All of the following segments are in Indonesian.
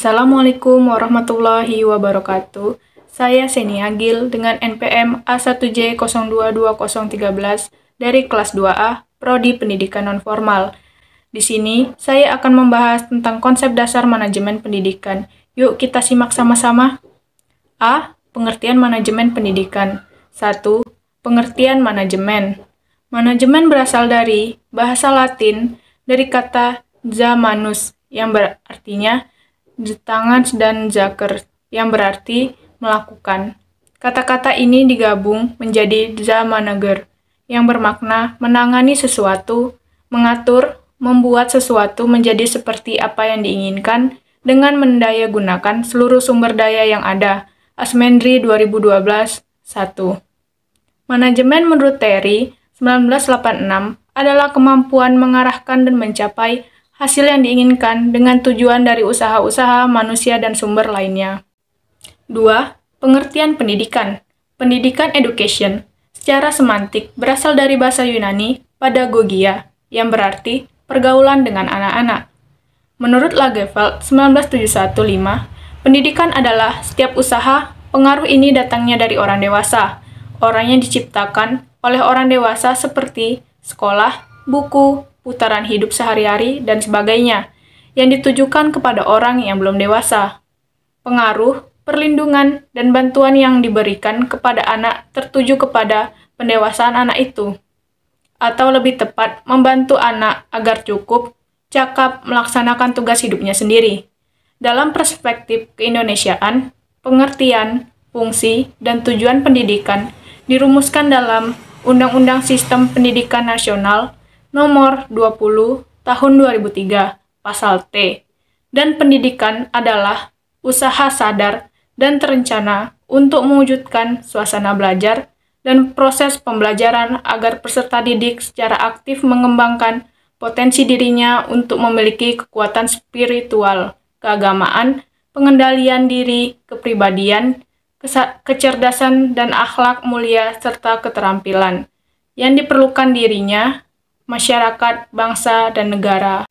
Assalamualaikum warahmatullahi wabarakatuh. Saya Seni Agil dengan NPM A1J022013 dari kelas 2A, Prodi Pendidikan Nonformal. Di sini, saya akan membahas tentang konsep dasar manajemen pendidikan. Yuk kita simak sama-sama. A. Pengertian manajemen pendidikan. 1. Pengertian manajemen. Manajemen berasal dari bahasa Latin dari kata zamanus yang berartinya tangan dan zaker yang berarti melakukan. Kata-kata ini digabung menjadi zamanager yang bermakna menangani sesuatu, mengatur, membuat sesuatu menjadi seperti apa yang diinginkan dengan mendayagunakan seluruh sumber daya yang ada. Asmendri 2012, 1. Manajemen menurut Terry 1986 adalah kemampuan mengarahkan dan mencapai hasil yang diinginkan dengan tujuan dari usaha-usaha manusia dan sumber lainnya. 2. Pengertian pendidikan. Pendidikan education secara semantik berasal dari bahasa Yunani pedagogia yang berarti pergaulan dengan anak-anak. Menurut Lagerfeld 1971-5, pendidikan adalah setiap usaha, pengaruh ini datangnya dari orang dewasa. Orang yang diciptakan oleh orang dewasa seperti sekolah, buku, putaran hidup sehari-hari, dan sebagainya, yang ditujukan kepada orang yang belum dewasa. Pengaruh, perlindungan, dan bantuan yang diberikan kepada anak tertuju kepada pendewasaan anak itu. Atau lebih tepat, membantu anak agar cukup, cakap melaksanakan tugas hidupnya sendiri. Dalam perspektif keindonesiaan, pengertian, fungsi, dan tujuan pendidikan dirumuskan dalam Undang-Undang Sistem Pendidikan Nasional Nomor 20 Tahun 2003, Pasal T. Dan pendidikan adalah usaha sadar dan terencana untuk mewujudkan suasana belajar dan proses pembelajaran agar peserta didik secara aktif mengembangkan potensi dirinya untuk memiliki kekuatan spiritual, keagamaan, pengendalian diri, kepribadian, kecerdasan, dan akhlak mulia serta keterampilan yang diperlukan dirinya, masyarakat, bangsa, dan negara.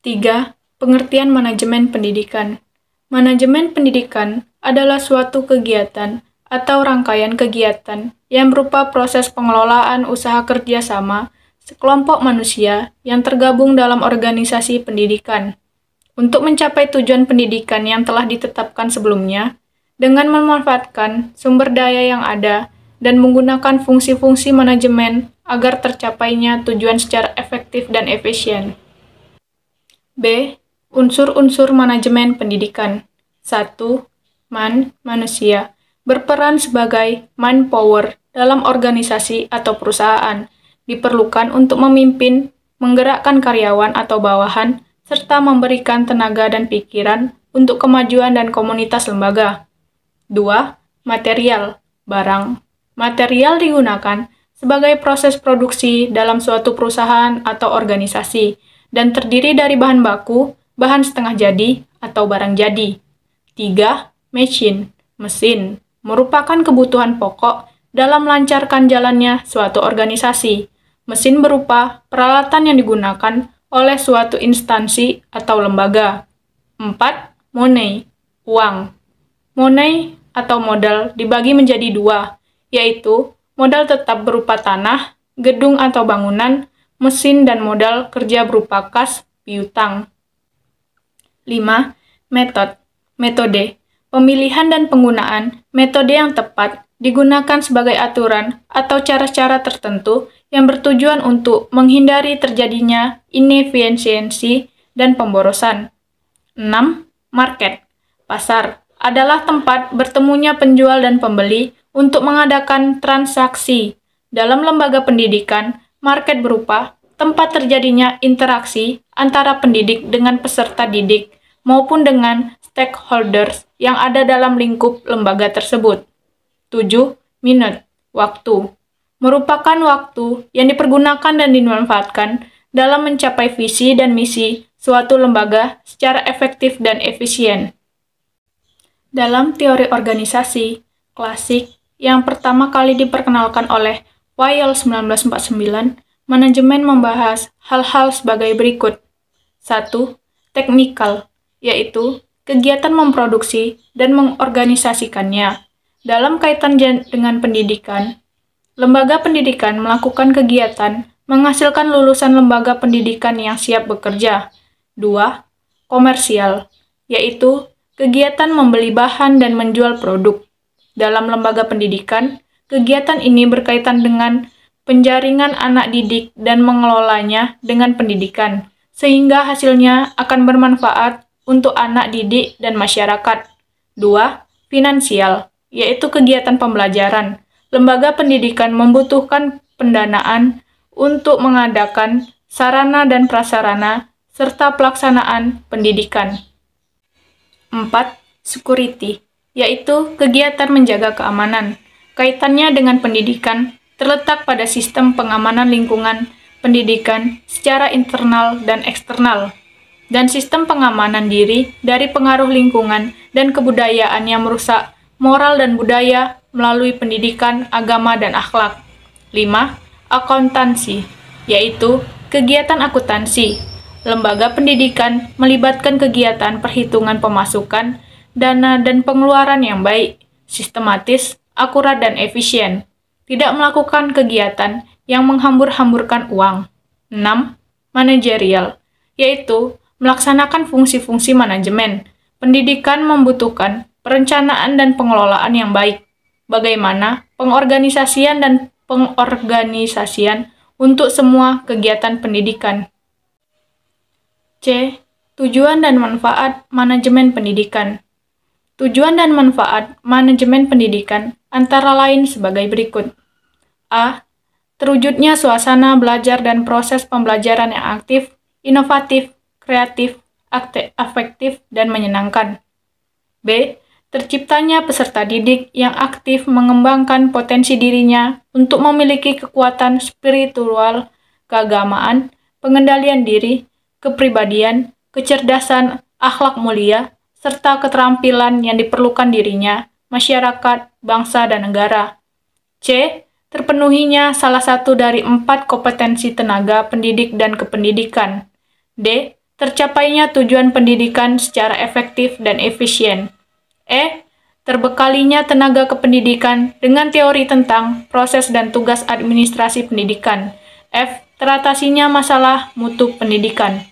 3. Pengertian manajemen pendidikan. Manajemen pendidikan adalah suatu kegiatan atau rangkaian kegiatan yang berupa proses pengelolaan usaha kerjasama sekelompok manusia yang tergabung dalam organisasi pendidikan untuk mencapai tujuan pendidikan yang telah ditetapkan sebelumnya dengan memanfaatkan sumber daya yang ada dan menggunakan fungsi-fungsi manajemen agar tercapainya tujuan secara efektif dan efisien. B. Unsur-unsur manajemen pendidikan. 1. Manusia. Berperan sebagai manpower dalam organisasi atau perusahaan. Diperlukan untuk memimpin, menggerakkan karyawan atau bawahan, serta memberikan tenaga dan pikiran untuk kemajuan dan komunitas lembaga. 2. Material. Barang. Material digunakan sebagai proses produksi dalam suatu perusahaan atau organisasi dan terdiri dari bahan baku, bahan setengah jadi, atau barang jadi. 3. Mesin. Merupakan kebutuhan pokok dalam melancarkan jalannya suatu organisasi. Mesin berupa peralatan yang digunakan oleh suatu instansi atau lembaga. 4. Money. Uang. Money atau modal dibagi menjadi dua, yaitu modal tetap berupa tanah, gedung atau bangunan, mesin, dan modal kerja berupa kas, piutang. 5. Metode. Pemilihan dan penggunaan metode yang tepat digunakan sebagai aturan atau cara-cara tertentu yang bertujuan untuk menghindari terjadinya inefisiensi dan pemborosan. 6. Market. Pasar adalah tempat bertemunya penjual dan pembeli untuk mengadakan transaksi. Dalam lembaga pendidikan, market berupa tempat terjadinya interaksi antara pendidik dengan peserta didik maupun dengan stakeholders yang ada dalam lingkup lembaga tersebut. 7. Waktu. Merupakan waktu yang dipergunakan dan dimanfaatkan dalam mencapai visi dan misi suatu lembaga secara efektif dan efisien. Dalam teori organisasi klasik yang pertama kali diperkenalkan oleh Weil 1949, manajemen membahas hal-hal sebagai berikut. 1. Teknikal, yaitu kegiatan memproduksi dan mengorganisasikannya. Dalam kaitan dengan pendidikan, lembaga pendidikan melakukan kegiatan menghasilkan lulusan lembaga pendidikan yang siap bekerja. 2. Komersial, yaitu kegiatan membeli bahan dan menjual produk. Dalam lembaga pendidikan, kegiatan ini berkaitan dengan penjaringan anak didik dan mengelolanya dengan pendidikan, sehingga hasilnya akan bermanfaat untuk anak didik dan masyarakat. 2. Finansial, yaitu kegiatan pembelajaran. Lembaga pendidikan membutuhkan pendanaan untuk mengadakan sarana dan prasarana serta pelaksanaan pendidikan. 4. Security, yaitu kegiatan menjaga keamanan. Kaitannya dengan pendidikan terletak pada sistem pengamanan lingkungan pendidikan secara internal dan eksternal, dan sistem pengamanan diri dari pengaruh lingkungan dan kebudayaan yang merusak moral dan budaya melalui pendidikan, agama, dan akhlak. 5. Akuntansi, yaitu kegiatan akuntansi. Lembaga pendidikan melibatkan kegiatan perhitungan pemasukan, dana, dan pengeluaran yang baik, sistematis, akurat, dan efisien. Tidak melakukan kegiatan yang menghambur-hamburkan uang. 6. Manajerial, yaitu melaksanakan fungsi-fungsi manajemen. Pendidikan membutuhkan perencanaan dan pengelolaan yang baik. Bagaimana pengorganisasian dan pengorganisasian untuk semua kegiatan pendidikan. C. Tujuan dan manfaat manajemen pendidikan. Tujuan dan manfaat manajemen pendidikan antara lain sebagai berikut. A. Terwujudnya suasana belajar dan proses pembelajaran yang aktif, inovatif, kreatif, afektif, dan menyenangkan. B. Terciptanya peserta didik yang aktif mengembangkan potensi dirinya untuk memiliki kekuatan spiritual, keagamaan, pengendalian diri, kepribadian, kecerdasan, akhlak mulia, serta keterampilan yang diperlukan dirinya, masyarakat, bangsa, dan negara. C. Terpenuhinya salah satu dari 4 kompetensi tenaga pendidik dan kependidikan. D. Tercapainya tujuan pendidikan secara efektif dan efisien. E. Terbekalinya tenaga kependidikan dengan teori tentang proses dan tugas administrasi pendidikan. F. Teratasinya masalah mutu pendidikan.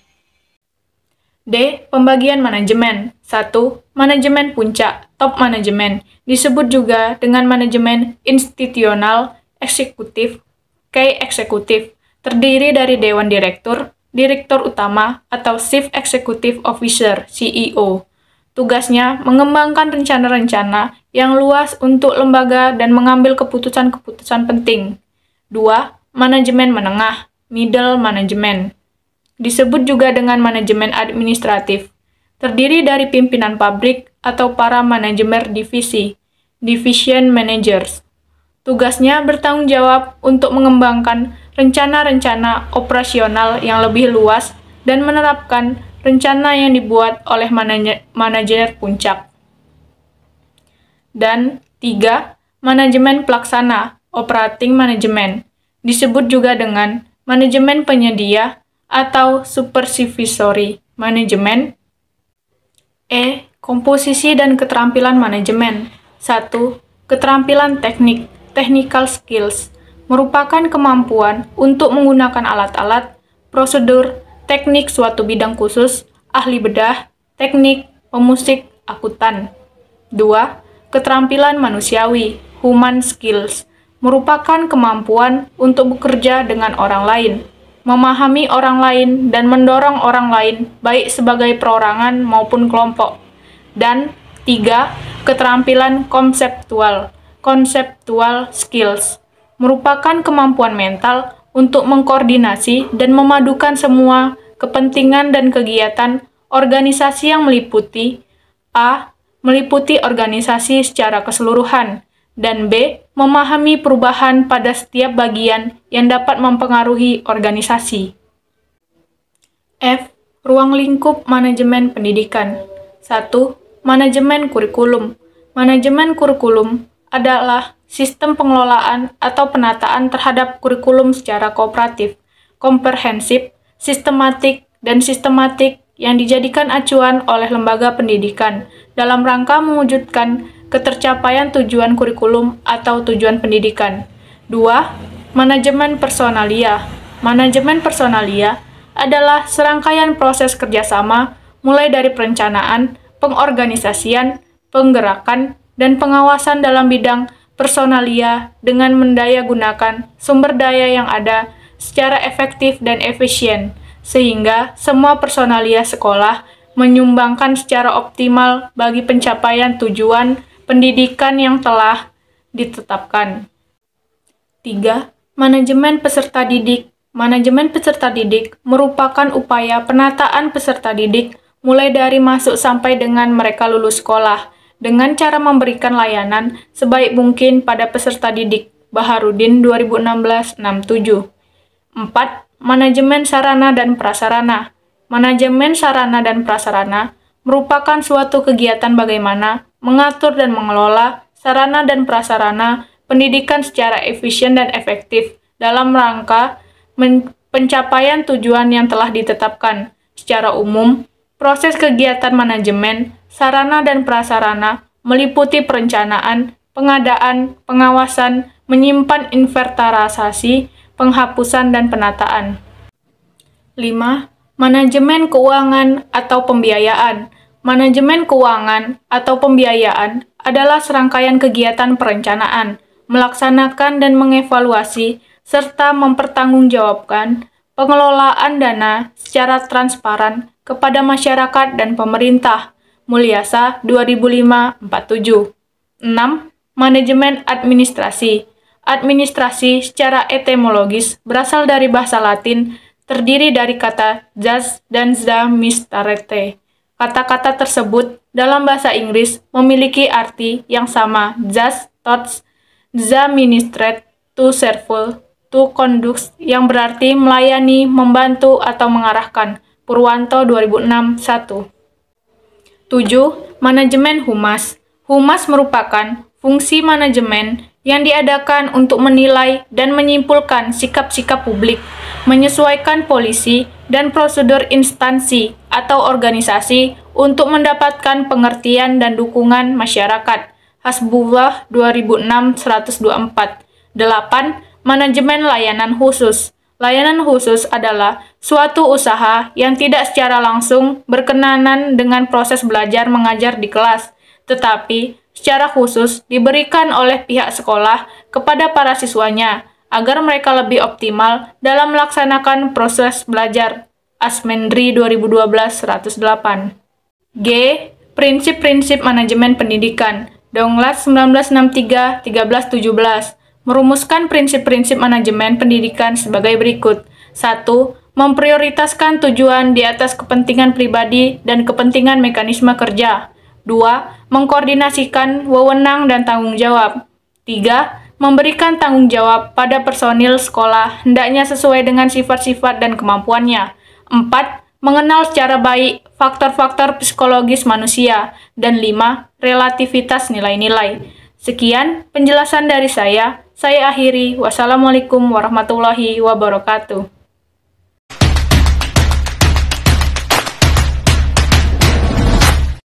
D. Pembagian manajemen. 1. Manajemen puncak, top manajemen, disebut juga dengan manajemen institusional, eksekutif, key eksekutif, terdiri dari Dewan Direktur, Direktur Utama, atau Chief Executive Officer, CEO. Tugasnya mengembangkan rencana-rencana yang luas untuk lembaga dan mengambil keputusan-keputusan penting. 2. Manajemen menengah, middle management, disebut juga dengan manajemen administratif, terdiri dari pimpinan pabrik atau para manajemen divisi, division managers. Tugasnya bertanggung jawab untuk mengembangkan rencana-rencana operasional yang lebih luas dan menerapkan rencana yang dibuat oleh manajer puncak. Dan 3. Manajemen pelaksana, operating management, disebut juga dengan manajemen penyedia atau supervisory management. E. Komposisi dan keterampilan manajemen. 1. Keterampilan teknik, technical skills, merupakan kemampuan untuk menggunakan alat-alat, prosedur, teknik suatu bidang khusus, ahli bedah, teknik, pemusik, akuntan. 2. Keterampilan manusiawi, human skills, merupakan kemampuan untuk bekerja dengan orang lain, memahami orang lain, dan mendorong orang lain, baik sebagai perorangan maupun kelompok. Dan 3. Keterampilan konseptual, conceptual skills, merupakan kemampuan mental untuk mengkoordinasi dan memadukan semua kepentingan dan kegiatan organisasi yang meliputi A. Meliputi organisasi secara keseluruhan, dan B. Memahami perubahan pada setiap bagian yang dapat mempengaruhi organisasi. F. Ruang lingkup manajemen pendidikan. 1. Manajemen kurikulum. Manajemen kurikulum adalah sistem pengelolaan atau penataan terhadap kurikulum secara kooperatif, komprehensif, sistematik, dan sistematik yang dijadikan acuan oleh lembaga pendidikan dalam rangka mewujudkan ketercapaian tujuan kurikulum atau tujuan pendidikan. 2. Manajemen personalia. Manajemen personalia adalah serangkaian proses kerjasama mulai dari perencanaan, pengorganisasian, penggerakan, dan pengawasan dalam bidang personalia dengan mendayagunakan sumber daya yang ada secara efektif dan efisien, sehingga semua personalia sekolah menyumbangkan secara optimal bagi pencapaian tujuan pendidikan yang telah ditetapkan. 3. Manajemen peserta didik. Manajemen peserta didik merupakan upaya penataan peserta didik mulai dari masuk sampai dengan mereka lulus sekolah, dengan cara memberikan layanan sebaik mungkin pada peserta didik. Baharudin 2016-67. 4. Manajemen sarana dan prasarana. Manajemen sarana dan prasarana merupakan suatu kegiatan bagaimana mengatur dan mengelola sarana dan prasarana pendidikan secara efisien dan efektif dalam rangka pencapaian tujuan yang telah ditetapkan. Secara umum, proses kegiatan manajemen sarana dan prasarana meliputi perencanaan, pengadaan, pengawasan, menyimpan inventarisasi, penghapusan, dan penataan. 5. Manajemen keuangan atau pembiayaan. Manajemen keuangan atau pembiayaan adalah serangkaian kegiatan perencanaan, melaksanakan dan mengevaluasi, serta mempertanggungjawabkan pengelolaan dana secara transparan kepada masyarakat dan pemerintah. Mulyasa 2005-47. 6. Manajemen administrasi. Administrasi secara etimologis berasal dari bahasa Latin, terdiri dari kata jus dan administrare. Kata-kata tersebut dalam bahasa Inggris memiliki arti yang sama, jus, touch, administrate, to serve, to conduct, yang berarti melayani, membantu, atau mengarahkan. Purwanto 2006-1. 7. Manajemen humas. Humas merupakan fungsi manajemen yang diadakan untuk menilai dan menyimpulkan sikap-sikap publik, menyesuaikan polisi dan prosedur instansi atau organisasi untuk mendapatkan pengertian dan dukungan masyarakat. Hasbullah 2006-124. 8. Manajemen layanan khusus. Layanan khusus adalah suatu usaha yang tidak secara langsung berkenaan dengan proses belajar mengajar di kelas, tetapi secara khusus diberikan oleh pihak sekolah kepada para siswanya agar mereka lebih optimal dalam melaksanakan proses belajar. Asmendri 2012-108. G. Prinsip-prinsip manajemen pendidikan. Donglas 1963-1317. Merumuskan prinsip-prinsip manajemen pendidikan sebagai berikut. 1. Memprioritaskan tujuan di atas kepentingan pribadi dan kepentingan mekanisme kerja. 2. Mengkoordinasikan wewenang dan tanggung jawab. 3. Memberikan tanggung jawab pada personil sekolah hendaknya sesuai dengan sifat-sifat dan kemampuannya. 4. Mengenal secara baik faktor-faktor psikologis manusia. Dan 5. Relativitas nilai-nilai. Sekian penjelasan dari saya. Saya akhiri. Wassalamualaikum warahmatullahi wabarakatuh.